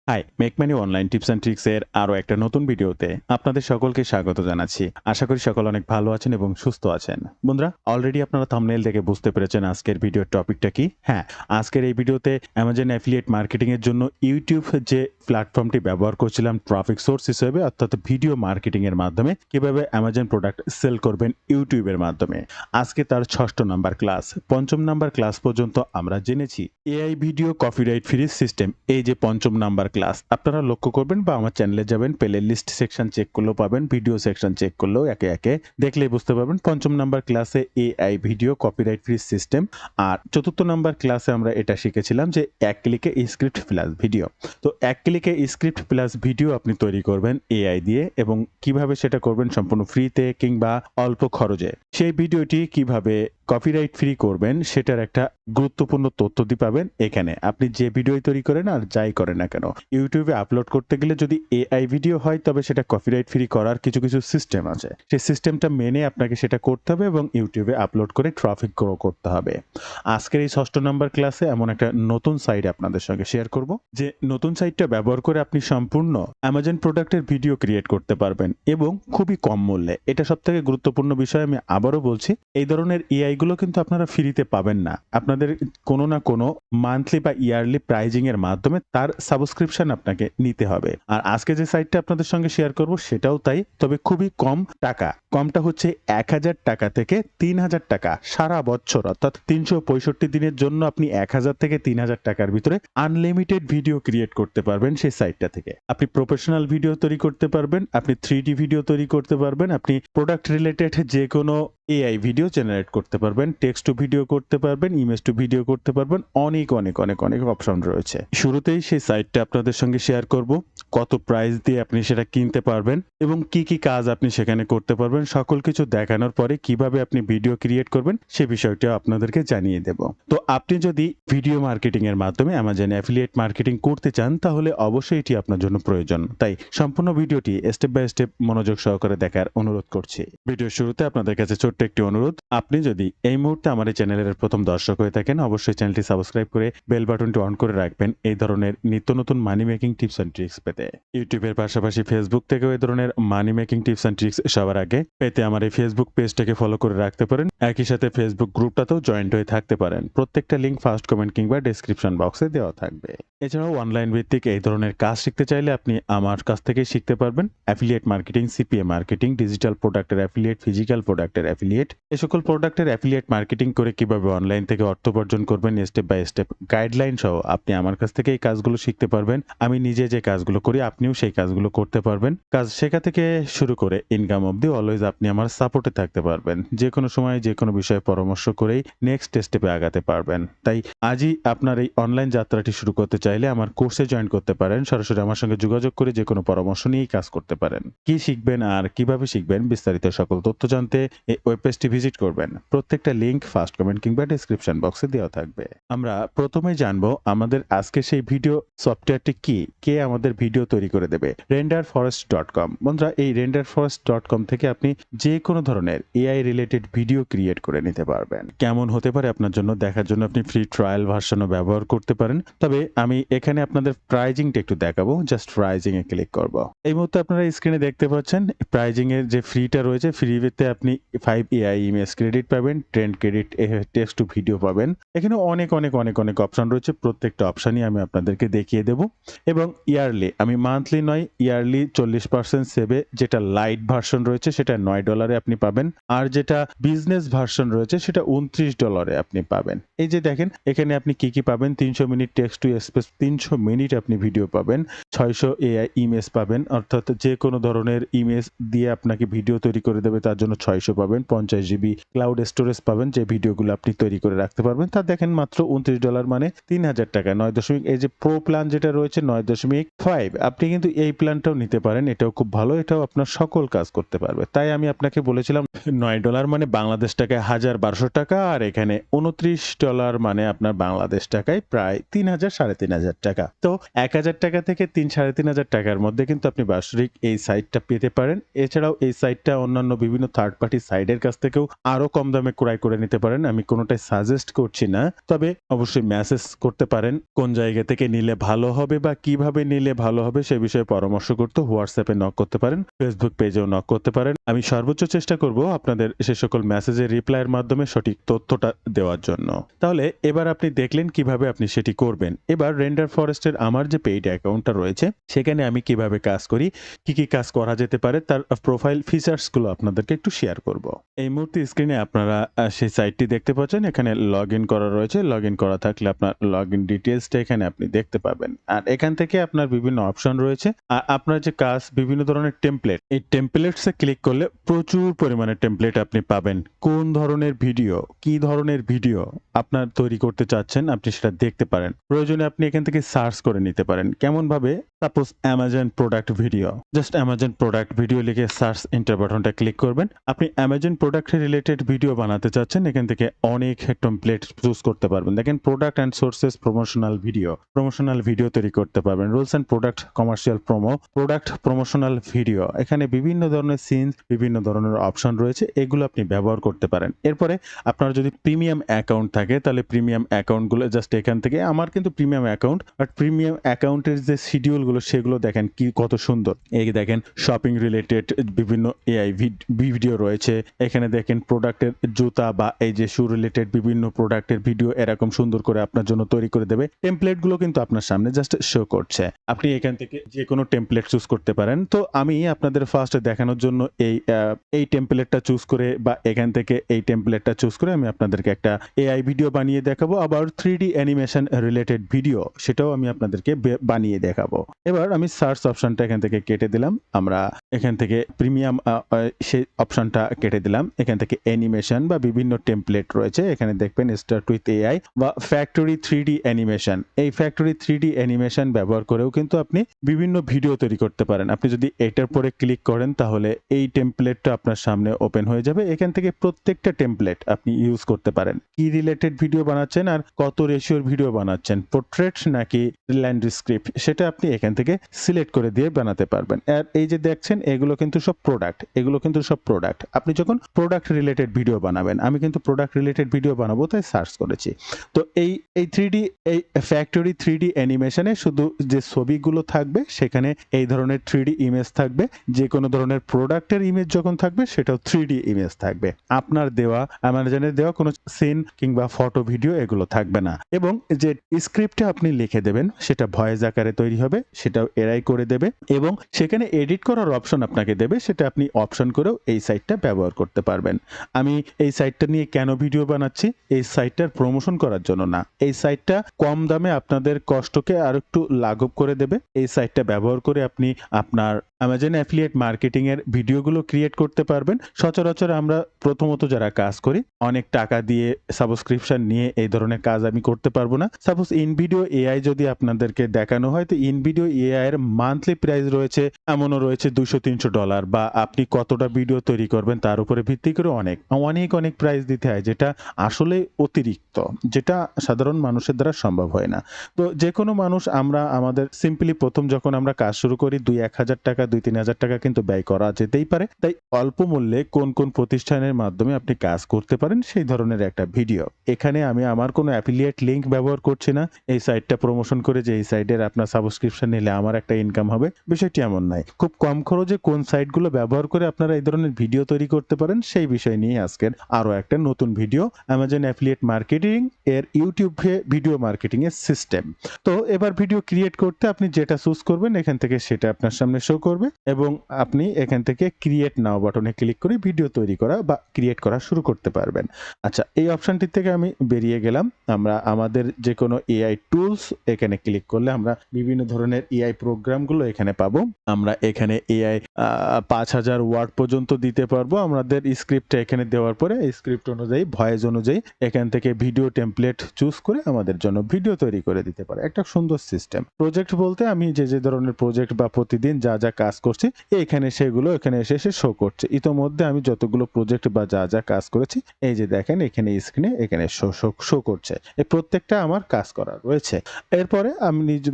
High, make money online tips and tricks এর আরো একটা নতুন ভিডিওতে আপনাদের সকলকে স্বাগত জানাচ্ছি। আশা করি সকল অনেক ভালো আছেন এবং সুস্থ আছেন। বন্ধুরা, অলরেডি আপনারা থাম্বনেইল দেখে বুঝতে পেরেছেন আজকের ভিডিওর টপিকটা কি। হ্যাঁ, আজকের এই ভিডিওতে অ্যামাজন অ্যাফিলিয়েট মার্কেটিং এর জন্য ইউটিউব যে প্ল্যাটফর্মটি ব্যবহার করছিলাম ট্রাফিক সোর্স হিসেবে, অর্থাৎ ভিডিও মার্কেটিং এর মাধ্যমে কিভাবে অ্যামাজন প্রোডাক্ট সেল করবেন ইউটিউবের মাধ্যমে। আজকে তার ৬ষ্ঠ নাম্বার ক্লাস। ৫ম নাম্বার ক্লাস পর্যন্ত আমরা জেনেছি AI video copyright free system, এই যে ৫ম নাম্বার ক্লাস। আপনারা লক্ষ্য করবেন বা আমার চ্যানেলে যাবেন, প্লে লিস্ট সেকশন চেক করলেও পাবেন, ভিডিও সেকশন চেক করলেও একে একে দেখলেই বুঝতে পারবেন ৫ম নাম্বার ক্লাসে AI video copyright free system. আর ৪র্থ নাম্বার ক্লাসে আমরা এটা শিখেছিলাম যে এক ক্লিকে স্ক্রিপ্ট প্লাস ভিডিও। তো এক ক্লিকে স্ক্রিপ্ট প্লাস ভিডিও আপনি তৈরি করবেন এআই দিয়ে, এবং কিভাবে সেটা করবেন সম্পূর্ণ ফ্রিতে কিংবা অল্প খরচে। সেই ভিডিওটি কিভাবে কপিরাইট ফ্রি করবেন সেটার একটা গুরুত্বপূর্ণ তথ্য দিয়ে পাবেন এখানে। আপনি যে ভিডিও তৈরি করেন আর যাই করেন না কেন, ইউটিউবে আপলোড করতে গেলে যদি এআই ভিডিও হয় তবে সেটা কপিরাইট ফ্রি করার কিছু কিছু সিস্টেম আছে। সেই সিস্টেমটা মেনে আপনাকে সেটা করতে হবে এবং ইউটিউবে আপলোড করে ট্রাফিক গ্রো করতে হবে। আজকের এই ৬ষ্ঠ নাম্বার ক্লাসে এমন একটা নতুন সাইট আপনাদের সঙ্গে শেয়ার করব, যে নতুন সাইটটা ব্যবহার করে আপনি সম্পূর্ণ অ্যামাজন প্রোডাক্টের ভিডিও ক্রিয়েট করতে পারবেন এবং খুবই কম মূল্যে। এটা সবথেকে গুরুত্বপূর্ণ বিষয়, আমি আবারও বলছি, এই ধরনের এআই গুলো কিন্তু আপনারা ফ্রিতে পাবেন না। আপনাদের কোনো না কোনো মান্থলি বা ইয়ারলি প্রাইজিং এর মাধ্যমে তার সাবস্ক্রিপশন আপনাকে নিতে হবে। আর আজকে যে সাইটটা আপনাদের সঙ্গে শেয়ার করব সেটাও তাই, তবে খুবই কম টাকা। কমটা হচ্ছে ১,০০০ টাকা থেকে ৩,০০০ টাকা সারা বছর, অর্থাৎ ৩৬৫ দিনের জন্য আপনি ১,০০০ থেকে ৩,০০০ টাকার ভিতরে আনলিমিটেড ভিডিও ক্রিয়েট করতে পারবেন সেই সাইটটা থেকে। আপনি প্রফেশনাল ভিডিও তৈরি করতে পারবেন, আপনি 3D ভিডিও তৈরি করতে পারবেন, আপনি প্রোডাক্ট রিলেটেড যে কোনো এআই ভিডিও জেনারেট করতে পারবেন, টেক্সট টু ভিডিও করতে পারবেন, ইমেজ টু ভিডিও করতে পারবেন। অনেক অনেক অনেক অনেক অপশন রয়েছে। শুরুতেই সেই সাইটটা আপনাদের সঙ্গে শেয়ার করব, কত প্রাইস দিয়ে আপনি সেটা কিনতে পারবেন এবং কি কি কাজ আপনি সেখানে করতে পারবেন, সকল কিছু দেখানোর পরে কিভাবে আপনি ভিডিও ক্রিয়েট করবেন সে বিষয়টা আপনাদেরকে জানিয়ে দেব। তো আপনি যদি ভিডিও মার্কেটিং এর মাধ্যমে অ্যামাজন অ্যাফিলিয়েট মার্কেটিং করতে চান তাহলে অবশ্যই এটি আপনার জন্য প্রয়োজন। তাই সম্পূর্ণ ভিডিওটি স্টেপ বাই স্টেপ মনোযোগ সহকারে দেখার অনুরোধ করছি। ভিডিওর শুরুতে আপনাদের কাছে ছোট্ট একটি অনুরোধ, আপনি যদি এই মুহূর্তে আমার এই চ্যানেলের প্রথম দর্শক হয়ে থাকেন অবশ্যই চ্যানেলটি সাবস্ক্রাইব করে বেল বাটনটি অন করে রাখবেন এই ধরনের নিত্য নতুন মানি মেকিং টিপস অ্যান্ড ট্রিক্স পেতে। ইউটিউবের পাশাপাশি ফেসবুক থেকেও এই ধরনের মানি মেকিং টিপস অ্যান্ড ট্রিক্স সবার আগে পেতে আমার এই ফেসবুক পেজটাকে ফলো করে রাখতে পারেন। একই সাথে ফেসবুক গ্রুপটাতেও জয়েন্ট হয়ে থাকতে পারেন। প্রত্যেকটা লিঙ্ক ফার্স্ট কমেন্ট কিংবা ডেসক্রিপশন বক্সে দেওয়া থাকবে। এছাড়াও অনলাইন ভিত্তিক এই ধরনের কাজ শিখতে চাইলে আপনি আমার কাছ থেকে শিখতে পারবেন। Affiliate marketing, CPA marketing, digital প্রোডাক্টের অ্যাফিলিয়েট, ফিজিক্যাল প্রোডাক্টের অ্যাফিলিয়েট, এই সকল প্রোডাক্টের অ্যাফিলিয়েট মার্কেটিং করে কিভাবে অনলাইন থেকে অর্থ উপার্জন করবেন স্টেপ বাই স্টেপ গাইডলাইন সহ আপনি আমার কাছ থেকে এই কাজগুলো শিখতে পারবেন। আমি নিজে যে কাজগুলো করি আপনিও সেই কাজগুলো করতে পারবেন। কাজ শেখা থেকে শুরু করে ইনকাম অবধি অলওয়েজ আপনি আমার সাপোর্টে থাকতে পারবেন। যে কোনো সময় যে কোনো বিষয়ে পরামর্শ করেই নেক্সট স্টেপে আগাতে পারবেন। তাই আজই আপনার এই অনলাইন যাত্রাটি শুরু করতে চাইলে আমার কোর্সে জয়েন করতে পারেন। সরাসরি আমার সঙ্গে যোগাযোগ করে যে কোনো পরামর্শ নিয়েই কাজ করতে পারেন। কি শিখবেন আর কিভাবে শিখবেন বিস্তারিত সকল তথ্য জানতে এই ওয়েব পেজটি ভিজিট করবেন। প্রত্যেকটা লিংক ফার্স্ট কমেন্ট কিংবা ডেসক্রিপশন বক্সে দেওয়া থাকবে। আমরা প্রথমে জানবো আমাদের আজকে সেই ভিডিও সফটওয়্যারটি কি, কে আমাদের ভিডিও তৈরি করে দেবে। renderforest.com। বন্ধুরা, এই renderforest.com থেকে আপনি যে কোনো ধরনের এআই রিলেটেড ভিডিও ক্রিয়েট করে নিতে পারবেন। কেমন হতে পারে আপনার জন্য দেখার জন্য আপনি ফ্রি ট্রায়াল ভার্সনও ব্যবহার করতে পারেন। তবে আমি এখানে আপনাদের প্রাইজিংটা একটু দেখাবো। জাস্ট প্রাইজিং এ ক্লিক করব। এই মুহূর্তে আপনারা স্ক্রিনে দেখতে পাচ্ছেন প্রাইজিং এর যে ফ্রিটা রয়েছে, ফ্রিতে আপনি 5 এআই ইমেজ ক্রেডিট পাবেন, trend credit, text to video পাবেন। এখানে অনেক অনেক অনেক অনেক অপশন রয়েছে। প্রত্যেকটা অপশনই আমি আপনাদেরকে দেখিয়ে দেব। এবং ইয়ারলি, আমি মান্থলি নয়, ইয়ারলি 40% সেভে যেটা লাইট ভার্সন রয়েছে সেটা $9 আপনি পাবেন। আর যেটা বিজনেস ভার্সন রয়েছে সেটা $29 আপনি পাবেন। এই যে দেখেন এখানে আপনি কি কি পাবেন, 300 minute text to space, 300 minute আপনি ভিডিও পাবেন, 600 এআই ইমেজ পাবেন, অর্থাৎ যে কোনো ধরনের ইমেজ দিয়ে আপনাকে ভিডিও তৈরি করে দেবে তার জন্য 600 পাবেন, 50 জিবি ক্লাউড স্টোরেজ পাবেন যে ভিডিওগুলো আপনি তৈরি করে রাখতে পারবেন। তা দেখেন মাত্র $29 মানে 3,000 টাকা। 9 এই যে প্রো প্ল্যান যেটা রয়েছে 9.5, আপনি কিন্তু এই প্ল্যানটাও নিতে পারেন। এটাও খুব ভালো, এটাও আপনার সকল কাজ করতে পারবে। তাই আমি আপনাকে বলেছিলাম $9 মানে বাংলাদেশ টাকায় ১,০০০ টাকা, আর এখানে $29 মানে আপনার বাংলাদেশ টাকায় প্রায় ৩,০০০ ৩,৫০০ টাকা। তো ১,০০০ টাকা থেকে ৩,৫০০ টাকার মধ্যে কিন্তু আপনি বাৎসরিক এই সাইটটা পেতে পারেন। এছাড়াও এই সাইটটা অন্যান্য বিভিন্ন থার্ড পার্টি সাইটের কাছ থেকেও আরো কম দামে ক্রয় করে নিতে পারেন। আমি কোনটাই সাজেস্ট করছি না। তবে অবশ্যই মেসেজ করতে পারেন কোন জায়গা থেকে নিলে ভালো হবে বা কিভাবে নিলে ভালো হবে সে বিষয়ে পরামর্শ করতে হোয়াটসঅ্যাপে নক করতে পারেন, ফেসবুক পেজেও নক করতে পারেন। আমি সর্বোচ্চ চেষ্টা করব আপনাদের সে সকল মেসেজের রিপ্লাইয়ের মাধ্যমে সঠিক তথ্যটা দেওয়ার জন্য। তাহলে এবার আপনি দেখলেন কিভাবে আপনি সেটি করবেন। এবার রেন্ডার ফরেস্টের আমার যে পেইড অ্যাকাউন্টটা রয়েছে সেখানে আমি কিভাবে কাজ করি, কি কাজ করা যেতে পারে তার প্রোফাইল ফিচার্স গুলো আপনাদেরকে একটু শেয়ার করব। এই মুহূর্তে স্ক্রিনে আপনারা সেই সাইটটি দেখতে পাচ্ছেন। এখানে লগইন করা রয়েছে। লগইন করা থাকলে আপনার লগইন ডিটেইলসটা এখানে আপনি দেখতে পাবেন। আর এখান থেকে আপনার বিভিন্ন অপশন রয়েছে। আর আপনার যে কাজ বিভিন্ন ধরনের টেমপ্লেট, এই টেমপ্লেটসে ক্লিক করলে প্রচুর পরিমাণে টেমপ্লেট আপনি পাবেন। কোন ধরনের ভিডিও, কি ধরনের ভিডিও আপনার তৈরি করতে চাচ্ছেন আপনি সেটা দেখতে পারেন। প্রয়োজনে আপনি এখান থেকে সার্চ করে নিতে পারেন। কেমন ভাবে? Suppose Amazon product video. Just Amazon product video লিখে সার্চ এন্টার বাটনটা ক্লিক করবেন। আপনি অ্যামাজন প্রোডাক্ট রিলেটেড ভিডিও বানাতে চাচ্ছেন, এখান থেকে অনেক টেমপ্লেট চুজ করতে পারবেন। দেখেন product and sources promotional video তৈরি করতে পারবেন। Rules and product commercial product promotional video. এখানে বিভিন্ন ধরনের সিনস, বিভিন্ন ধরনের অপশন রয়েছে, এগুলো আপনি ব্যবহার করতে পারেন। এরপরে আপনার যদি প্রিমিয়াম অ্যাকাউন্ট থাকে তাহলে প্রিমিয়াম অ্যাকাউন্টগুলো জাস্ট এখান থেকে, আমার কিন্তু প্রিমিয়াম অ্যাকাউন্ট, বাট প্রিমিয়াম অ্যাকাউন্টের যে শিডিউলগুলো সেগুলো দেখেন কি কত সুন্দর। এই দেখেন শপিং রিলেটেড বিভিন্ন এআই ভিডিও রয়েছে। এখানে দেখেন প্রোডাক্টের জুতা বা এই যে শু রিলেটেড বিভিন্ন প্রোডাক্টের ভিডিও এরকম সুন্দর করে আপনার জন্য তৈরি করে দেবে। টেমপ্লেট গুলো কিন্তু আপনার সামনে জাস্ট শো করছে। আপনি এখান থেকে যে কোনো টেমপ্লেট চুজ করতে পারেন। তো আমি আপনাদের ফার্স্ট দেখানোর জন্য এই টেমপ্লেটটা চুজ করে বা এখান থেকে এই টেমপ্লেটটা চুজ করে আমি আপনাদেরকে একটা এআই ভিডিও বানিয়ে দেখাবো। আবার 3D অ্যানিমেশন রিলেটেড ভিডিও সেটাও আমি আপনাদেরকে বানিয়ে দেখাবো। এবার আমি সার্চ অপশনটা এখান থেকে কেটে দিলাম। আমরা এখান থেকে প্রিমিয়াম সেই অপশনটা কেটে দিলাম। এখান থেকে অ্যানিমেশন বা বিভিন্ন টেমপ্লেট রয়েছে, এখানে দেখবেন স্টার্ট উইথ এআই বা ফ্যাক্টরি 3D অ্যানিমেশন। এই ফ্যাক্টরি 3D অ্যানিমেশন ব্যবহার করেও কিন্তু আপনি বিভিন্ন ভিডিও তৈরি করতে পারেন। আপনি যদি এটার পরে ক্লিক করেন তাহলে এই টেমপ্লেটটা আপনার সামনে ওপেন হয়ে যাবে। এখান থেকে প্রত্যেকটা টেমপ্লেট আপনি ইউজ করতে পারেন। কি রিলেটেড ভিডিও বানাচ্ছেন আর কত রেশিওর ভিডিও বানাচ্ছেন, পোর্ট্রেট নাকি ল্যান্ডস্কেপ, সেটা আপনি এখান থেকে সিলেক্ট করে দিয়ে বানাতে পারবেন। আর এই যে দেখছেন এগুলো কিন্তু সব প্রোডাক্ট। আপনি যখন প্রোডাক্ট রিলেটেড ভিডিও বানাবেন, আমি কিন্তু প্রোডাক্ট রিলেটেড ভিডিও বানাবো তাই সার্চ করেছি। তো এই 3D এই ফ্যাক্টরি 3D অ্যানিমেশনে শুধু যে ছবিগুলো থাকবে সেখানে এই ধরনের 3D ইমেজ থাকবে। যে কোনো ধরনের প্রোডাক্টের ইমেজ যখন থাকবে সেটাও 3D ইমেজ থাকবে। আপনার দেওয়া অ্যামাজনের দেওয়া কোনো সিন কিংবা ফটো ভিডিও এগুলো থাকবে না। এবং যে স্ক্রিপ্টে আপনি লিখে দেবেন সেটা ভয়েস আকারে তৈরি হবে, সেটাও এআই করে দেবে এবং সেখানে এডিট করার অপশন আপনাকে দেবে, সেটা আপনি অপশন করেও এই সাইটটা ব্যবহার করতে পারবেন। আমি এই সাইটটা নিয়ে কেন ভিডিও বানাচ্ছি? এই সাইটটার প্রমোশন করার জন্য না। এই সাইটটা কম দামে আপনাদের কষ্টকে আরেকটু লাঘব করে দেবে। এই সাইটটা ব্যবহার করে আপনি আপনার অ্যামাজন অ্যাফিলিয়েট মার্কেটিং এর ভিডিওগুলো ক্রিয়েট করতে পারবেন। সচরাচর আমরা প্রথমত যারা কাজ করি অনেক টাকা দিয়ে সাবস্ক্রিপশন নিয়ে এই ধরনের কাজ আমি করতে পারবো না। সাপোজ ইনভিডিও এআই যদি আপনাদেরকে দেখানো হয়, তো ইনভিডিও এআই এর মান্থলি প্রাইস রয়েছে, এমনও রয়েছে $200-300, বা আপনি কতটা ভিডিও তৈরি করবেন তার উপরে ভিত্তি করে অনেক প্রাইস দিতে হয়, যেটা আসলে অতিরিক্ত, যেটা সাধারণ মানুষের দ্বারা সম্ভব হয় না। তো যে কোনো মানুষ আমরা আমাদের সিম্পলি প্রথম যখন আমরা কাজ শুরু করি 2-1,000 টাকা 2-3,000 টাকা কিন্তু ব্যয় করা যেতেই পারে। তাই অল্প মূল্যে কোন প্রতিষ্ঠানের মাধ্যমে আপনি কাজ করতে পারেন সেই ধরনের একটা ভিডিও। এখানে আমি আমার কোনো অ্যাফিলিয়েট লিংক ব্যবহার করছি না এই সাইটটা প্রমোশন করে যে এই সাইটের আপনার সাবস্ক্রিপশন নিলে আমার একটা ইনকাম হবে, বিষয়টি এমন নাই। খুব কম খরচে কোন সাইটগুলো ব্যবহার করে আপনারা এই ধরনের ভিডিও তৈরি করতে পারেন সেই বিষয় নিয়ে আজকের আরো একটা নতুন ভিডিও, অ্যামাজন অ্যাফিলিয়েট মার্কেটিং এর ইউটিউবে ভিডিও মার্কেটিং এর সিস্টেম। তো এবার ভিডিও ক্রিয়েট করতে আপনি যেটা চুজ করবেন এখান থেকে সেটা আপনার সামনে শো করবে এবং আপনি এখান থেকে ক্রিয়েট নাও বাটনে ক্লিক করে ভিডিও তৈরি করা বা ক্রিয়েট করা শুরু করতে পারবেন। আচ্ছা, এই অপশনটি থেকে আমি বেরিয়ে গেলাম। আমরা আমাদের যে কোনো এআই টুলস এখানে ক্লিক করলে আমরা বিভিন্ন ধরনের এআই প্রোগ্রামগুলো এখানে পাবো। আমরা এখানে এআই 5,000 ওয়ার্ড পর্যন্ত দিতে পারবো। আমাদের স্ক্রিপ্টটা এখানে দেওয়ার পরে স্ক্রিপ্ট অনুযায়ী ভয়েস অনুযায়ী এখান থেকে ভিডিও টেমপ্লেট চুজ করে আমাদের জন্য ভিডিও তৈরি করে দিতে পারে। একটা সুন্দর সিস্টেম। প্রজেক্ট বলতে আমি যে ধরনের প্রজেক্ট বা প্রতিদিন যা কাজ কাজ করছি এইখানে সেগুলো এখানে এসে শো করছে। ইতোমধ্যে আমি যতগুলো প্রজেক্ট বা যা কাজ করেছি এই যে দেখেন এখানে স্ক্রিনে এখানে শো করছে। এই প্রত্যেকটা আমার কাজ করা রয়েছে। এরপরে আমি নিজ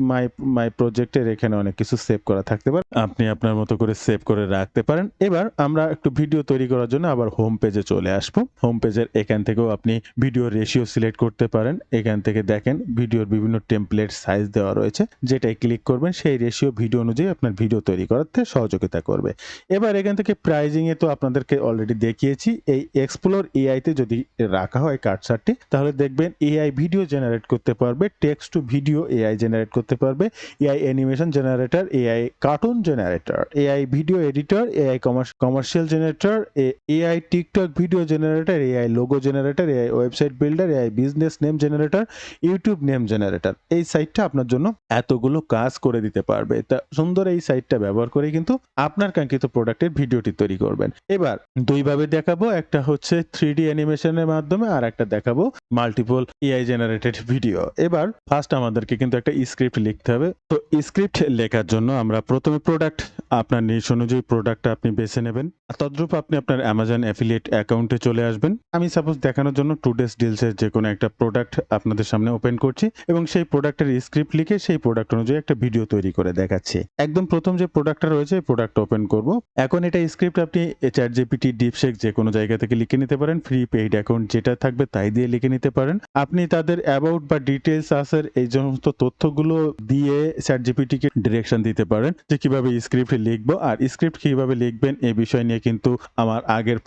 মাই প্রজেক্টের এখানে অনেক কিছু সেভ করা থাকতে পারে। আপনি আপনার মতো করে সেভ করে রাখতে পারেন। এবার আমরা একটু ভিডিও তৈরি করার জন্য আবার হোম পেজে চলে আসবো। হোম পেজের এখান থেকেও আপনি ভিডিও রেশিও সিলেক্ট করতে পারেন। এখান থেকে দেখেন ভিডিওর বিভিন্ন টেমপ্লেট সাইজ দেওয়া রয়েছে। যেটাই ক্লিক করবেন সেই রেশিও ভিডিও অনুযায়ী আপনার ভিডিও তৈরি করাতে সহযোগিতা করবে। এবার এখান থেকে প্রাইজিং এ তো আপনাদেরকে অলরেডি দেখিয়েছি। এই এক্সপ্লোর এআই তে যদি রাখা হয় কার্সারটি তাহলে দেখবেন এআই ভিডিও জেনারেট করতে পারবে, text to video AI generate করতে পারবে, AI animation generator, AI cartoon generator, AI video editor, AI commercial generator, AI TikTok video generator, AI logo generator, AI website builder, AI business name generator, YouTube name generator. এই সাইটটা আপনার জন্য এতগুলো কাজ করে দিতে পারবে। তা সুন্দর এই সাইটটা ব্যবহার করে কিন্তু আপনার কাঙ্ক্ষিত প্রোডাক্টের ভিডিওটি তৈরি করবেন। এবার দুইভাবে দেখাবো, একটা হচ্ছে 3D অ্যানিমেশনের মাধ্যমে আর একটা দেখাবো মাল্টিপল এআই জেনারেটেড ভিডিও। এবার ফার্স্ট আমাদেরকে কিন্তু একটা স্ক্রিপ্ট লিখতে হবে। তো স্ক্রিপ্ট লেখার জন্য আমরা প্রথমে প্রোডাক্ট আপনার নিশ অনুযায়ী প্রোডাক্টটা আপনি বেছে নেবেন। তদ্রূপ আপনি আপনার অ্যামাজন অ্যাফিলিয়েট অ্যাকাউন্টে চলে আসবেন। আমি সাপোজ দেখানোর জন্য টুডেস ডিলসের যে কোনো একটা প্রোডাক্ট আপনাদের সামনে ওপেন করছি এবং সেই প্রোডাক্টের স্ক্রিপ্ট লিখে সেই প্রোডাক্ট অনুযায়ী একটা ভিডিও তৈরি করে দেখাচ্ছি। একদম প্রথম যে প্রোডাক্টটা রয়েছে এই প্রোডাক্ট ওপেন করব। এখন এটা স্ক্রিপ্ট আপনি চ্যাটজিপিটি, ডিপসেক যে কোনো জায়গা থেকে লিখে নিতে পারেন। ফ্রি পেইড অ্যাকাউন্ট যেটা থাকবে তাই দিয়ে লিখে নিতে পারেন। আপনি তাদের অ্যাবাউট বা ডিটেইলস আসের এই সমস্ত তথ্যগুলো দিয়ে চ্যাটজিপিটিকে ডিরেকশন দিতে পারেন যে কিভাবে স্ক্রিপ্ট লিখবো আর স্ক্রিপ্ট কিভাবে লিখবেন এই বিষয় নিয়ে কিন্তু আমার আগের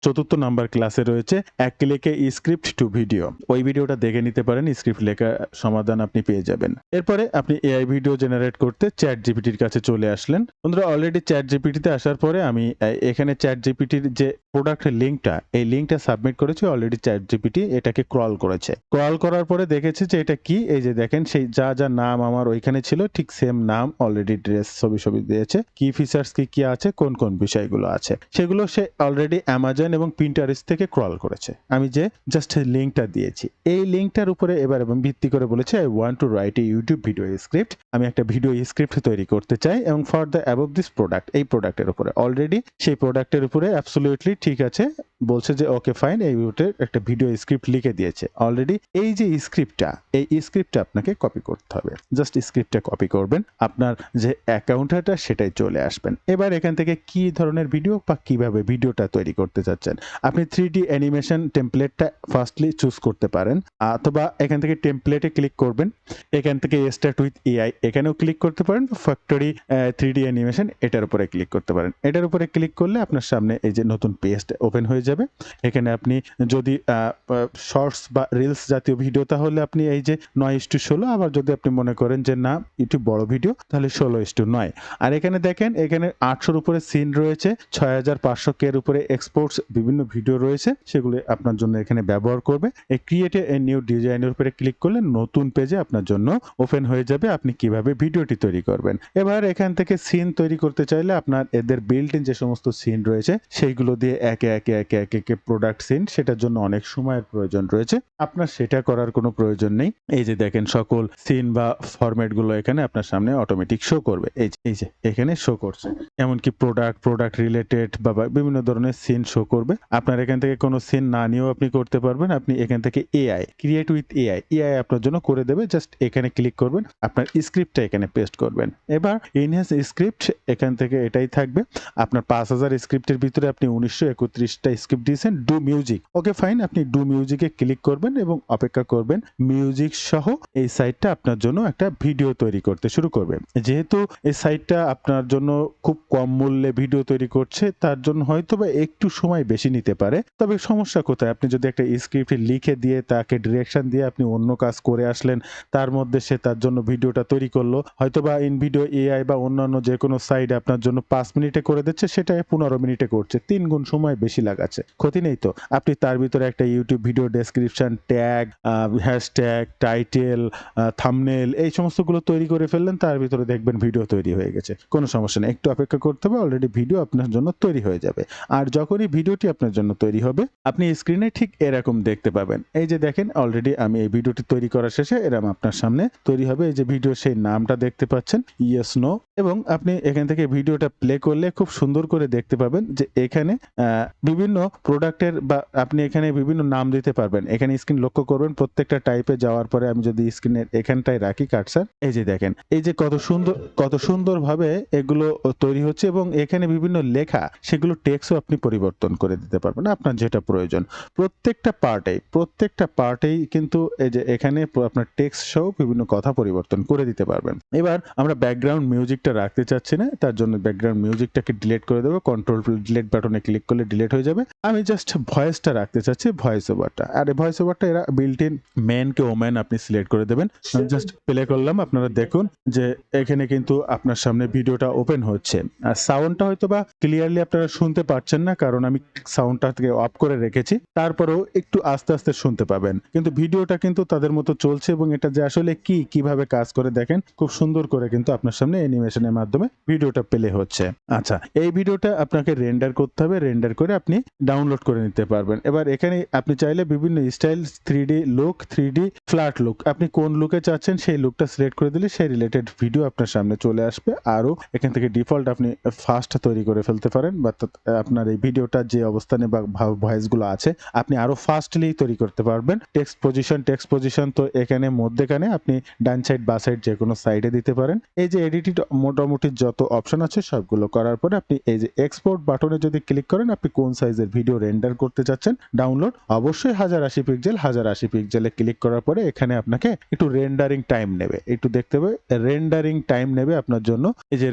চতুর্থ নাম্বার ক্লাসে রয়েছে এক ক্লিকে স্ক্রিপ্ট টু ভিডিও। ওই ভিডিওটা দেখে নিতে পারেন, স্ক্রিপ্ট লেখা সমাধান আপনি পেয়ে যাবেন। এরপরে আপনি এআই ভিডিও জেনারেট করতে চ্যাটজিপিটির কাছে চলে আসলেন। বন্ধুরা অলরেডি চ্যাটজিপিটিতে আসার পরে আমি এখানে চ্যাটজিপিটির যে প্রোডাক্ট লিঙ্কটা এই লিঙ্কটা সাবমিট করেছি। অলরেডি চ্যাটজিপিটি এটাকে ক্রল করেছে। ক্রল করার পরে দেখেছে যে এটা কি, এই যে দেখেন সেই যা নাম আমার ওইখানে ছিল ঠিক সেম নাম, অলরেডি ড্রেস ছবি দিয়েছে, কি ফিচার্স কি আছে, কোন বিষয়গুলো আছে সেগুলো সে অলরেডি অ্যামাজন এবং পিন্টারেস্ট থেকে ক্রল করেছে। আমি যে জাস্ট লিঙ্কটা দিয়েছি এই লিঙ্কটার উপরে এবার এবং ভিত্তি করে বলেছে I want to write a YouTube video script. আমি একটা ভিডিও স্ক্রিপ্ট তৈরি করতে চাই এবং for the above this product, এই প্রোডাক্টের উপরে অলরেডি সেই প্রোডাক্টের উপরে অ্যাবসলিউটলি ঠিক আছে বলছে যে ওকে ফাইন, এই একটা ভিডিও স্ক্রিপ্ট লিখে দিয়েছে অলরেডি। এই যে স্ক্রিপ্টটা এই স্ক্রিপ্টটা আপনাকে কপি করতে হবে। জাস্ট স্ক্রিপ্টটা কপি করবেন, আপনার যে অ্যাকাউন্টটা সেটাই চলে আসবেন। এবার এখান থেকে কি ধরনের ভিডিও বা কিভাবে ভিডিওটা তৈরি করতে চাচ্ছেন আপনি 3D অ্যানিমেশন টেমপ্লেটটা ফার্স্টলি চুজ করতে পারেন, অথবা এখান থেকে টেমপ্লেটে ক্লিক করবেন, এখান থেকে স্টার্ট উইথ এআই এখানেও ক্লিক করতে পারেন, ফ্যাক্টরি 3D অ্যানিমেশন এটার উপরে ক্লিক করতে পারেন। এটার উপরে ক্লিক করলে আপনার সামনে এই যে নতুন পেজ ওপেন হয়ে যাবে। এখানে আপনি যদি শর্টস বা রিলস জাতীয় ভিডিও তাহলে আপনি এই যে 9:16, আবার যদি আপনি মনে করেন যে না ইউটিউব বড় ভিডিও তাহলে 16:9। আর এখানে দেখেন এখানে 800-র উপরে সিন রয়েছে, 6500 এর উপরে এক্সপোর্টস বিভিন্ন ভিডিও রয়েছে, সেগুলো আপনার জন্য এখানে ব্যবহার করবে। এই ক্রিয়েট এ নিউ ডিজাইনের উপরে ক্লিক করলে নতুন পেজে আপনার জন্য ওপেন হয়ে যাবে আপনি কিভাবে ভিডিওটি তৈরি করবেন। এবার এখান থেকে সিন তৈরি করতে চাইলে আপনার এদের বিল্ট ইন যে সমস্ত সিন রয়েছে সেইগুলো দিয়ে একে প্রোডাক্ট সিন, সেটার জন্য অনেক সময়ের প্রয়োজন রয়েছে, আপনার সেটা করার কোনো প্রয়োজন নেই। এই যে দেখেন সকল সিন বা ফরম্যাট গুলো এখানে আপনার সামনে অটোমেটিক শো করবে। এই যে এখানে শো করছে, এমনকি প্রোডাক্ট রিলেটেড বা বিভিন্ন ধরনের সিন শো করবে। আপনার এখান থেকে কোনো সিন না নিয়েও আপনি করতে পারবেন। আপনি এখান থেকে এআই ক্রিয়েট উইথ এআই আপনার জন্য করে দেবে। জাস্ট এখানে ক্লিক করবেন, আপনার স্ক্রিপ্টটা এখানে পেস্ট করবেন। এবার ইনহ্যান্স স্ক্রিপ্ট এখান থেকে এটাই থাকবে। আপনার 5000 স্ক্রিপ্টের ভিতরে আপনি 1931টা স্ক্রিপ্ট দিয়েছেন। ডু মিউজিক, ওকে ফাইন, আপনি ডু মিউজিকে ক্লিক করবেন এবং অপেক্ষা করবেন মিউজিক সহ এই সাইটটা আপনার জন্য একটা ভিডিও তৈরি করতে শুরু করবে। যেহেতু এই সাইটটা আপনার জন্য খুব কম মূল্যে ভিডিও তৈরি করছে তার জন্য হয়তো বা একটু সময় বেশি নিতে পারে, তবে সমস্যা কোথায়, আপনি যদি একটা স্ক্রিপ্ট লিখে দিয়ে তাকে ডিরেকশন দিয়ে আপনি অন্য কাজ করে আসলেন, তার মধ্যে সে তার জন্য ভিডিওটা তৈরি করলো, হয়তোবা ইন ভিডিও এআই বা অন্যান্য যে কোনো সাইট আপনার জন্য 5 মিনিটে করে দিচ্ছে, সেটা 15 মিনিটে করছে, 3 গুণ সময় বেশি লাগাচ্ছে, ক্ষতি নেই তো। আপনি তার ভিতরে একটা YouTube video description, tag, hashtag, title, thumbnail এই সমস্তগুলো তৈরি করে ফেললেন, তার ভিতরে দেখবেন ভিডিও তৈরি হয়ে গেছে, কোনো সমস্যা নেই, একটু অপেক্ষা করতে হবে, অলরেডি ভিডিও আপনার জন্য তৈরি হয়ে যাবে। আর যখনই ভিডিওটি আপনার জন্য তৈরি হবে আপনি স্ক্রিনে ঠিক এরকম দেখতে পাবেন। এই যে দেখেন অলরেডি আমি এই ভিডিওটি তৈরি করা শেষে এরকম আপনার সামনে তৈরি হবে। এই যে ভিডিও সেই নামটা দেখতে পাচ্ছেন, ইয়েস নো, এবং আপনি এখান থেকে ভিডিওটা প্লে করলে খুব সুন্দর করে দেখতে পাবেন যে এখানে বিভিন্ন প্রোডাক্টের বা আপনি এখানে বিভিন্ন নাম দিতে পারবেন। এখানে স্ক্রিন লক্ষ্য করবেন প্রত্যেকটা টাইপে যাওয়ার পরে আমি যদি স্ক্রিনের এখানটায় রাখি কার্সার, এই যে দেখেন এই যে কত সুন্দরভাবে এগুলো তৈরি হচ্ছে এবং এখানে বিভিন্ন লেখা সেগুলো টেক্সটও আপনি পরিবর্তন করে দিতে পারবেন আপনার যেটা প্রয়োজন। প্রত্যেকটা পার্টেই কিন্তু এই যে এখানে আপনার টেক্সট সহ বিভিন্ন কথা পরিবর্তন করে দিতে পারবেন। এবার আমরা ব্যাকগ্রাউন্ড মিউজিকটা রাখতে চাচ্ছি না, তার জন্য ব্যাকগ্রাউন্ড মিউজিকটাকে ডিলিট করে দেবো। কন্ট্রোল ডিলিট বাটনে ক্লিক করলে ডিলিট হয়ে যাবে। আমি জাস্ট ভয়েসটা রাখতে চাচ্ছি, ভয়েস ওভারটা। আর এই ভয়েস ওভারটা এরা বিল্ট ইন মেন কে ওম্যান আপনি সিলেক্ট করে দেবেন। আমি জাস্ট প্লে করলাম, আপনারা দেখুন যে এখানে কিন্তু আপনার সামনে ভিডিওটা ওপেন হচ্ছে। আর সাউন্ডটা হয়তো বা ক্লিয়ারলি আপনারা শুনতে পাচ্ছেন না, কারণ আমি সাউন্ডটা থেকে অফ করে রেখেছি। তারপরেও একটু আস্তে আস্তে শুনতে পাবেন, কিন্তু ভিডিওটা কিন্তু তাদের মতো চলছে এবং এটা যে আসলে কিভাবে কাজ করে দেখেন খুব সুন্দর করে কিন্তু আপনার সামনে অ্যানিমেশনের মাধ্যমে ভিডিওটা প্লে হচ্ছে। আচ্ছা, এই ভিডিওটা আপনাকে রেন্ডার করতে হবে, রেন্ডার করে আপনি ডাউনলোড করে নিতে পারবেন। এবার এখানে আপনি চাইলে বিভিন্ন style 3D look, 3D flat look, আপনি কোন লুকে চাচ্ছেন সেই লুকটা সিলেক্ট করে দিলে সেই রিলেটেড ভিডিও আপনার সামনে চলে আসবে। আরও এখান থেকে ডিফল্ট আপনি ফাস্ট তৈরি করে ফেলতে পারেন, বা আপনার এই ভিডিওটা যে অবস্থানে বা ভয়েসগুলো আছে আপনি আরো ফাস্টলি তৈরি করতে পারবেন। টেক্সট পজিশন তো এখানে মধ্যেখানে আপনি ডান সাইড বা সাইড যে কোনো সাইডে দিতে পারেন। এই যে এডিট মোটামুটি যত অপশন আছে সবগুলো করার পরে আপনি এই যে এক্সপোর্ট বাটনে যদি ক্লিক করেন, আপনি কোন সাইজের ভিডিও রেন্ডার করতে চাচ্ছেন ডাউনলোড, অবশ্যই 1080 পিক্সেলে ক্লিক করার পরে এখানে আপনাকে একটু রেন্ডারিং টাইম নেবে, একটু দেখতে হবে রেন্ডারিং টাইম নেবে আপনার জন্য। এই যে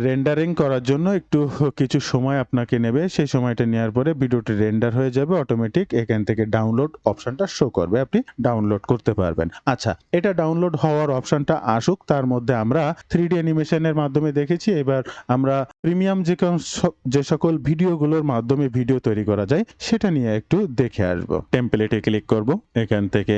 রেন্ডারিং করার জন্য একটু কিছু সময় আপনাকে নেবে, সেই সময়টা নেওয়ার পরে ভিডিওটি রেন্ডার হয়ে যাবে অটোমেটিক। এখান থেকে ডাউনলোড অপশনটা শো করবে, আপনি ডাউনলোড করতে পারবেন। আচ্ছা, এটা ডাউনলোড হওয়ার অপশনটা আসুক, তার মধ্যে আমরা 3D অ্যানিমেশনের মাধ্যমে দেখেছি। এবার আমরা প্রিমিয়াম যে সকল ভিডিওগুলোর মাধ্যমে ভিডিও তৈরি করা যায় সেটা নিয়ে একটু দেখে আসবো। টেমপ্লেটে ক্লিক করব, এখান থেকে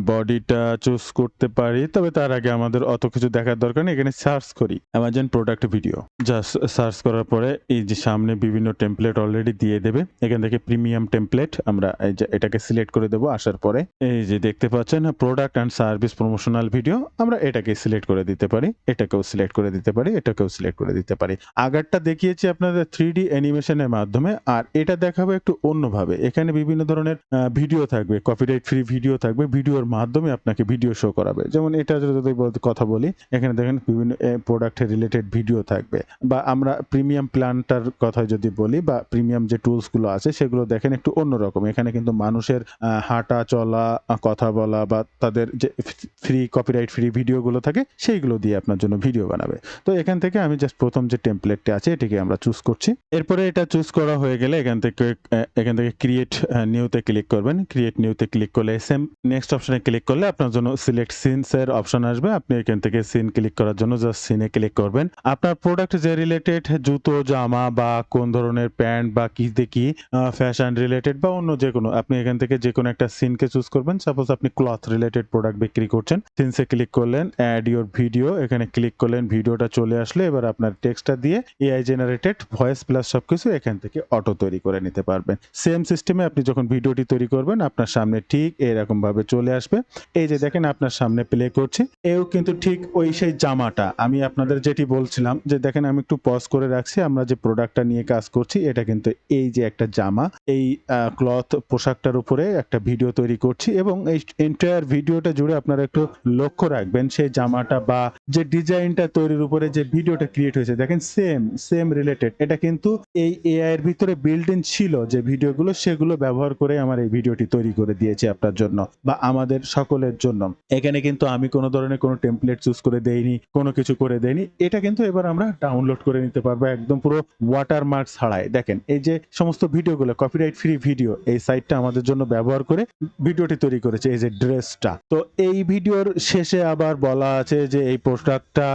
বডিটা চুজ করতে পারি, তবে তার আগে আমাদের অত কিছু দেখার দরকার নেই। এখানে সার্চ করি Amazon product video, just search করার পরে এই যে সামনে বিভিন্ন টেমপ্লেট অলরেডি দিয়ে দেবে। এখান থেকে প্রিমিয়াম টেমপ্লেট আমরা এই যে এটাকে সিলেক্ট করে দেবো। আসার পরে এই যে দেখতে পাচ্ছেন product and service promotional video, আমরা এটাকে সিলেক্ট করে দিতে পারি, এটাকেও সিলেক্ট করে দিতে পারি, এটাকেও সিলেক্ট করে দিতে পারি। আগেরটা দেখিয়েছি আপনাদের 3D অ্যানিমেশনের মাধ্যমে, আর এটা দেখাবো একটু অন্যভাবে। এখানে বিভিন্ন ধরনের ভিডিও থাকবে, কপিরাইট ফ্রি ভিডিও থাকবে, ভিডিওর মাধ্যমে আপনাকে ভিডিও শো করাবে। যেমন এটা যদি কথা বলি, এখানে দেখেন বিভিন্ন প্রোডাক্টের রিলেটেড ভিডিও থাকবে। বা আমরা প্রিমিয়াম প্ল্যানটার কথা যদি বলি, বা প্রিমিয়াম যে টুলস গুলো আছে সেগুলো দেখেন একটু অন্যরকম। এখানে কিন্তু মানুষের হাঁটা চলা, কথা বলা, বা তাদের যে কপিরাইট ফ্রি ভিডিওগুলো থাকে সেইগুলো দিয়ে আপনার জন্য ভিডিও বানাবে। তো এখান থেকে আমি জাস্ট প্রথম যে টেমপ্লেটটা আছে এটাকে আমরা চুজ করছি। এরপরে এটা চুজ করা হয়ে গেলে এখান থেকে ক্রিয়েট নিউতে ক্লিক করবেন। ক্রিয়েট নিউতে ক্লিক করলে সেম নেক্সট অপশনে ক্লিক করলে আপনার জন্য সিলেক্ট সিনস এর অপশন আসবে। আপনি এখান থেকে সিন ক্লিক করার জন্য জাস্ট সিনে ক্লিক করবেন। আপনার প্রোডাক্ট যে রিলেটেড, জুতো, জামা বা কোন ধরনের প্যান্ট বা কি দেখি ফ্যাশন রিলেটেড বা অন্য যে কোনো, আপনি এখান থেকে যে কোনো একটা সিনকে চুজ করবেন। সাপোজ আপনি ক্লথ রিলেটেড প্রোডাক্ট বিক্রি করছেন, সিনসে ক্লিক করলেন, অ্যাড ইওর ভিডিও, এখানে ক্লিক করলেন, ভিডিওটা চলে আসলে এবার আপনার টেক্সটটা দিয়ে এআই জেনারেটেড ভয়েস প্লাস সবকিছু এখান থেকে অটো তৈরি করে নিতে পারবেন। সেম সিস্টেমে আপনি যখন ভিডিওটি তৈরি করবেন আপনার সামনে ঠিক এরকম ভাবে চলে আসবে। এই যে দেখেন আপনার সামনে প্লে করছি, এও কিন্তু ঠিক ওই সেই জামাটা আমি আপনাদের যেটি বলছিলাম, যে দেখেন আমি একটু পজ করে রাখছি, আমরা যে প্রোডাক্টটা নিয়ে কাজ করছি এটা কিন্তু এই যে একটা জামা, এই ক্লথ পোশাকটার উপরে একটা ভিডিও তৈরি করছি। এবং এই এন্টায়ার ভিডিওটা জুড়ে আপনারা একটু লক্ষ্য রাখবেন সেই জামাটা বা যে ডিজাইনটা তৈরির উপরে যে ভিডিওটা ক্রিয়েট হয়েছে, দেখেন সেম রিলেটেড। এটা কিন্তু এই এআই এর ভিতরে বিল্ট ইন ছিল যে ভিডিওগুলো, সেগুলো ব্যবহার করে আমার এই ভিডিওটি তৈরি করে দিয়েছি আপনার জন্য বা আমাদের সকলের জন্য। এখানে কিন্তু আমি কোনো ধরনের কোনো টেমপ্লেট চুজ করে দেইনি, কোনো কিছু করে দেইনি। এটা কিন্তু এবার আমরা ডাউনলোড করে নিতে পারবো একদম পুরো ওয়াটারমার্ক ছাড়াই। দেখেন এই যে সমস্ত ভিডিওগুলো কপিরাইট ফ্রি ভিডিও, এই সাইটটা আমাদের জন্য ব্যবহার করে ভিডিওটি তৈরি করেছে। এই যে ড্রেসটা, তো এই ভিডিওর শেষে আবার বলা আছে যে এই প্রোডাক্টটা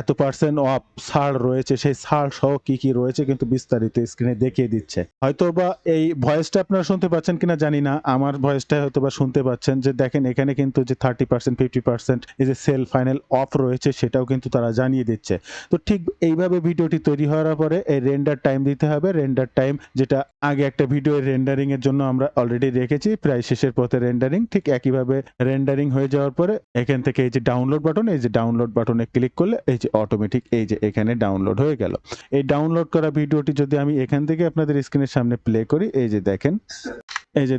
এত % অফ ছাড় রয়েছে, সেই ছাড় সহ কি কি রয়েছে কিন্তু বিস্তারিত স্ক্রিনে দেখিয়ে দিচ্ছে। হয়তো বা এই ভয়েসটা আপনারা শুনতে পাচ্ছেন কিনা জানি না, আমার ভয়েসটা হয়তো বা শুনতে পাচ্ছেন। যে দেখেন এখানে কিন্তু যে 30% 50% এই যে সেল ফাইনাল অফ রয়েছে সেটাও কিন্তু তারা জানিয়ে দিচ্ছে। তো ঠিক এইভাবে ভিডিওটি তৈরি হওয়ার পরে এই রেন্ডার টাইম দিতে হবে। রেন্ডার টাইম যেটা আগে একটা ভিডিও রেন্ডারিং এর জন্য আমরা অলরেডি রেখেছি, প্রায় শেষের পথে রেন্ডারিং। ঠিক একইভাবে রেন্ডারিং হয়ে যাওয়ার পরে এখান থেকে এই যে ডাউনলোড বাটন, এই যে ডাউনলোড বাটনে ক্লিক করলে এই যে অটোমেটিক এই যে এখানে ডাউনলোড হয়ে গেল। এই ডাউনলোড করা ভিডিওটি যদি আমি এখান থেকে আপনাদের স্ক্রিনের সামনে প্লে করি, এই যে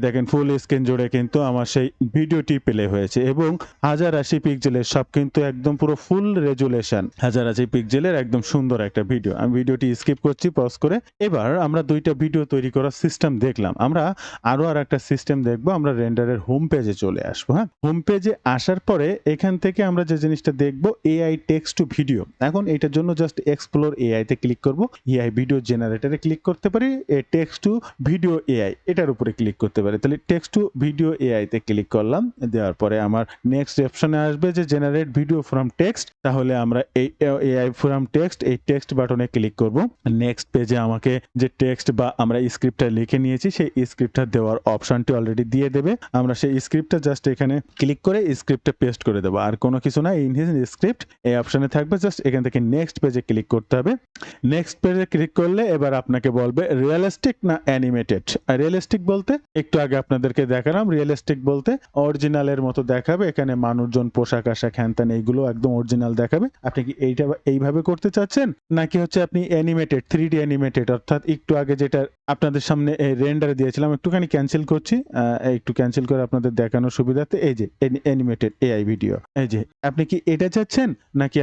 দেখেন ফুল স্ক্রিন জুড়ে কিন্তু আমার সেই ভিডিওটি প্লে হয়েছে এবং 1080 পিক্সেলের সব কিন্তু একদম পুরো ফুল রেজুলেশন 1080 পিক্সেলের একদম সুন্দর একটা ভিডিও। আমি ভিডিওটি স্কিপ করছি পজ করে। এবার আমরা দুইটা ভিডিও তৈরি করার সিস্টেম দেখলাম, আমরা আরো একটা সিস্টেম দেখবো। আমরা রেন্ডারের হোম পেজে চলে আসবো। হ্যাঁ, হোম পেজে আসার পরে এখান থেকে আমরা যে জিনিসটা দেখবো এআই টেক্সট টু ভিডিও। এখন এটার জন্য জাস্ট এক্সপ্লোর এআই তে ক্লিক করব, এআই ভিডিও জেনারেটরে ক্লিক করতে পারি, টেক্সট টু ভিডিও এআই এটার উপরে ক্লিক করতে পারি। তাহলে টেক্সট টু ভিডিও এআই তে ক্লিক করলাম, দেওয়ার পরে আমার নেক্সট অপশনে আসবে যে জেনারেট ভিডিও ফ্রম টেক্সট। তাহলে আমরা এই এআই ফ্রম টেক্সট এই টেক্সট বাটনে ক্লিক করব। নেক্সট পেজে আমাকে যে টেক্সট বা আমরা স্ক্রিপ্টটা লিখে নিয়েছি সেই স্ক্রিপ্টটা দেওয়ার অপশনটি অলরেডি দিয়ে দেবে। আমরা সেই স্ক্রিপ্টটা জাস্ট এখানে ক্লিক করে স্ক্রিপ্টে পেস্ট করে দেবো, আর কোনো কিছু না। ইনহিজ স্ক্রিপ্ট এই অপশনে থাকবে, জাস্ট এখান থেকে নেক্সট পেজে ক্লিক করতে হবে। নেক্সট পেজে ক্লিক করলে এবার আপনাকে বলবে রিয়েলিস্টিক না অ্যানিমেটেড। রিয়েলিস্টিক বলতে একটু আগে আপনাদেরকে দেখালাম, রিয়েলিস্টিক বলতে অরিজিনালের মতো দেখাবে, এখানে মানুষজন পোশাক আশাক হ্যানত্যান এইগুলো একদম অরিজিনাল দেখাবে। আপনি কি এইটা এইভাবে করতে চাচ্ছেন, নাকি হচ্ছে আপনি অ্যানিমেটেড 3D অ্যানিমেটেড, অর্থাৎ একটু আগে যেটা আপনাদের সামনে রেন্ডারে দিয়েছিলাম, একটুখানি ক্যান্সেল করছি, একটু ক্যান্সেল করে আপনাদের দেখানোর সুবিধাতে এই যে অ্যানিমেটেড এআই ভিডিও, এই যে আপনি কি এটা চাচ্ছেন, নাকি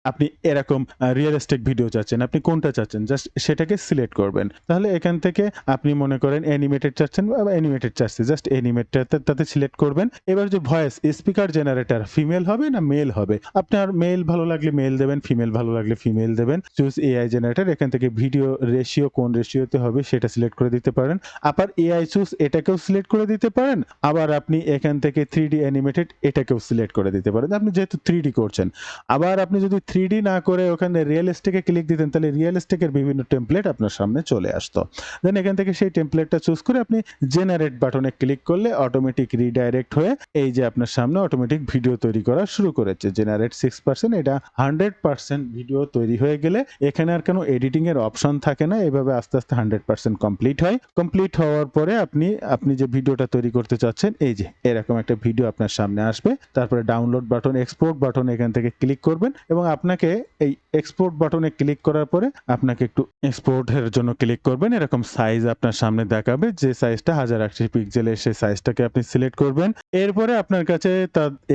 আপনি এরকম রিয়েলিস্টিক ভিডিও চাচ্ছেন, আপনি কোনটা চাচ্ছেন জাস্ট সেটাকে সিলেক্ট করবেন। তাহলে এখান থেকে আপনি মনে করেন অ্যানিমেটেড চাচ্ছেন বা অ্যানিমেটেড চাচ্ছেন, জাস্ট অ্যানিমেটেড তাতে সিলেক্ট করবেন। এবার যে ভয়েস স্পিকার জেনারেটর ফিমেল হবে না মেল হবে, আপনার মেল ভালো লাগলে মেল দেবেন, ফিমেল ভালো লাগলে ফিমেল দেবেন। চুজ এআই জেনারেটর, এখান থেকে ভিডিও রেশিও কোন রেশিওতে হবে সেটা সিলেক্ট করে দিতে পারেন। আবার এআই চুজ এটাকেও সিলেক্ট করে দিতে পারেন। আবার আপনি এখান থেকে 3D অ্যানিমেটেড এটাকেও সিলেক্ট করে দিতে পারেন, আপনি যেহেতু 3D করছেন। আবার আপনি যদি 3D না করে ওখানে রিয়েলিস্টিকে ক্লিক দিতেন, তাহলে রিয়েলিস্টিকের বিভিন্ন টেমপ্লেট আপনার সামনে চলে আসতো। দেন এখান থেকে সেই টেমপ্লেটটা চুজ করে আপনি জেনারেট বাটনে ক্লিক করলে অটোমেটিক রিডাইরেক্ট হয়ে এই যে আপনার সামনে অটোমেটিক ভিডিও তৈরি করা শুরু করেছে। জেনারেট 6%, এটা 100% ভিডিও তৈরি হয়ে গেলে এখানে আর কোনো এডিটিং এর অপশন থাকে না। এভাবে আস্তে আস্তে 100% কমপ্লিট হয়। কমপ্লিট হওয়ার পরে আপনি যে ভিডিওটা তৈরি করতে চাচ্ছেন, এই যে এরকম একটা ভিডিও আপনার সামনে আসবে। তারপরে ডাউনলোড বাটন, এক্সপোর্ট বাটন এখান থেকে ক্লিক করবেন এবং আপনাকে এই এক্সপোর্ট বাটনে ক্লিক করার পরে আপনাকে একটু এক্সপোর্টের জন্য ক্লিক করবেন। এরকম সাইজ আপনার সামনে দেখাবে, যে সাইজটা 1080 পিক্সেলের সেই সাইজটাকে আপনি সিলেক্ট করবেন। এরপরে আপনার কাছে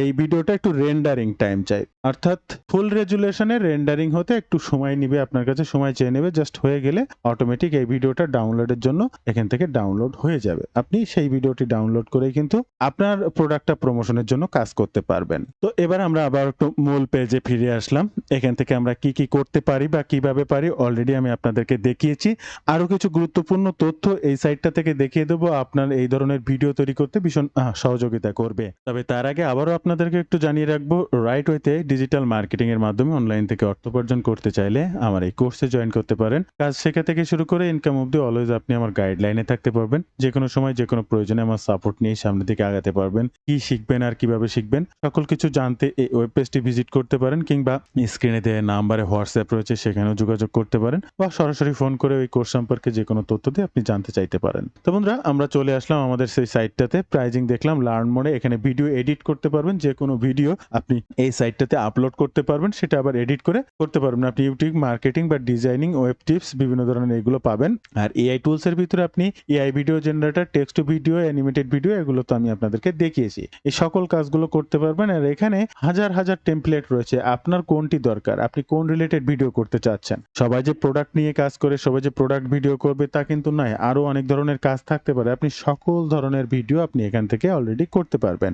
এই ভিডিওটা একটু রেন্ডারিং টাইম চাই, অর্থাৎ ফুল রেজুলেশনে রেন্ডারিং হতে একটু সময় নিবে, আপনার কাছে সময় চেয়ে নেবে। জাস্ট হয়ে গেলে অটোমেটিক এই ভিডিওটা ডাউনলোডের জন্য এখান থেকে ডাউনলোড হয়ে যাবে। আপনি সেই ভিডিওটি ডাউনলোড করেই কিন্তু আপনার প্রোডাক্টটা প্রমোশনের জন্য কাজ করতে পারবেন। তো এবার আমরা আবার একটু মূল পেজে ফিরে আসলাম। এখান থেকে আমরা কি করতে পারি বা কিভাবে পারি অলরেডি আমি আপনাদেরকে দেখিয়েছি। আরো কিছু গুরুত্বপূর্ণ তথ্য এই সাইটটা থেকে দেখিয়ে দেবো, আপনার এই ধরনের ভিডিও তৈরি করতে ভীষণ সহযোগিতা করবে। তবে তার আগে আবারও আপনাদেরকে একটু জানিয়ে রাখবো, রাইট ওয়েতে ডিজিটাল মার্কেটিং এর মাধ্যমে অনলাইন থেকে অর্থ উপার্জন করতে চাইলে আমার এই কোর্সে জয়েন করতে পারেন। কাজ শেখা থেকে শুরু করে ইনকাম অবধি অলওয়েজ আপনি আমার গাইডলাইনে থাকতে পারবেন। যে কোনো সময় যে কোনো প্রয়োজনে আমার সাপোর্ট নিয়ে সামনের দিকে আগাতে পারবেন। কি শিখবেন আর কিভাবে শিখবেন সকল কিছু জানতে এই ওয়েব পেজটি ভিজিট করতে পারেন, কিংবা স্ক্রিনে দেওয়া নাম্বারে হোয়াটসঅ্যাপ রয়েছে সেখানেও যোগাযোগ করতে পারেন, বা সরাসরি ফোন করে ওই কোর্স সম্পর্কে যে কোনো তথ্য দিয়ে আপনি জানতে চাইতে পারেন। তো বন্ধুরা, আমরা চলে আসলাম আমাদের সেই সাইটটাতে। প্রাইজিং দেখলাম, লার্ন মোডে এখানে ভিডিও এডিট করতে পারবেন। যে কোনো ভিডিও আপনি এই সাইটটাতে আপলোড করতে পারবেন, সেটা আবার এডিট করে করতে পারবেন। আপনি ইউটিউব মার্কেটিং বা ডিজাইনিং, ওয়েব টিপস বিভিন্ন ধরনের এগুলো পাবেন। আর এআই টুলস এর ভিতরে আপনি AI video generator, text to video, animated video, এগুলো তো আমি আপনাদেরকে দেখিয়েছি। এই সকল কাজগুলো করতে পারবেন। আর এখানে হাজার হাজার টেমপ্লেট রয়েছে, আপনার কোনটি দরকার, আপনি কোন রিলেটেড ভিডিও করতে চাচ্ছেন। সবাই যে প্রোডাক্ট নিয়ে কাজ করে, সবাই যে প্রোডাক্ট ভিডিও করবে তা কিন্তু নয়, আরো অনেক ধরনের কাজ থাকতে পারে। আপনি সকল ধরনের ভিডিও আপনি এখান থেকে অলরেডি করতে পারবেন।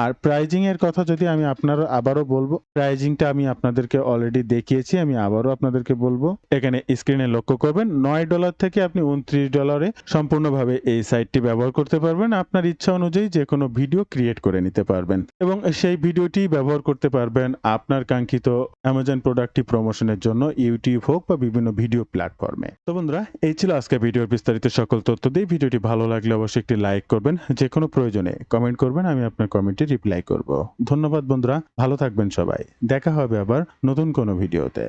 আর প্রাইজিং এর কথা যদি আমি আবারও বলবো, প্রাইজিংটা আমি আপনাদেরকে অলরেডি দেখিয়েছি, আমি আবারও আপনাদেরকে বলবো। এখানে স্ক্রিনে লক্ষ্য করবেন, $9 থেকে আপনি $29 সম্পূর্ণভাবে এই সাইটটি ব্যবহার করতে পারবেন। আপনার ইচ্ছা অনুযায়ী যে কোনো ভিডিও ক্রিয়েট করে নিতে পারবেন এবং সেই ভিডিওটি ব্যবহার করতে পারবেন আপনার কাঙ্ক্ষিত অ্যামাজন প্রোডাক্টটি প্রমোশনের জন্য, ইউটিউব হোক বা বিভিন্ন ভিডিও প্ল্যাটফর্মে। তো বন্ধুরা, এই ছিল আজকে ভিডিওর বিস্তারিত সকল তথ্য দিয়ে। ভিডিওটি ভালো লাগলে অবশ্যই একটি লাইক করবেন, যে কোনো প্রয়োজনে কমেন্ট করবেন, আমি আপনার কমেন্টে রিপ্লাই করব। ধন্যবাদ বন্ধুরা, ভালো থাকবেন সবাই। দেখা হবে আবার নতুন কোনো ভিডিওতে।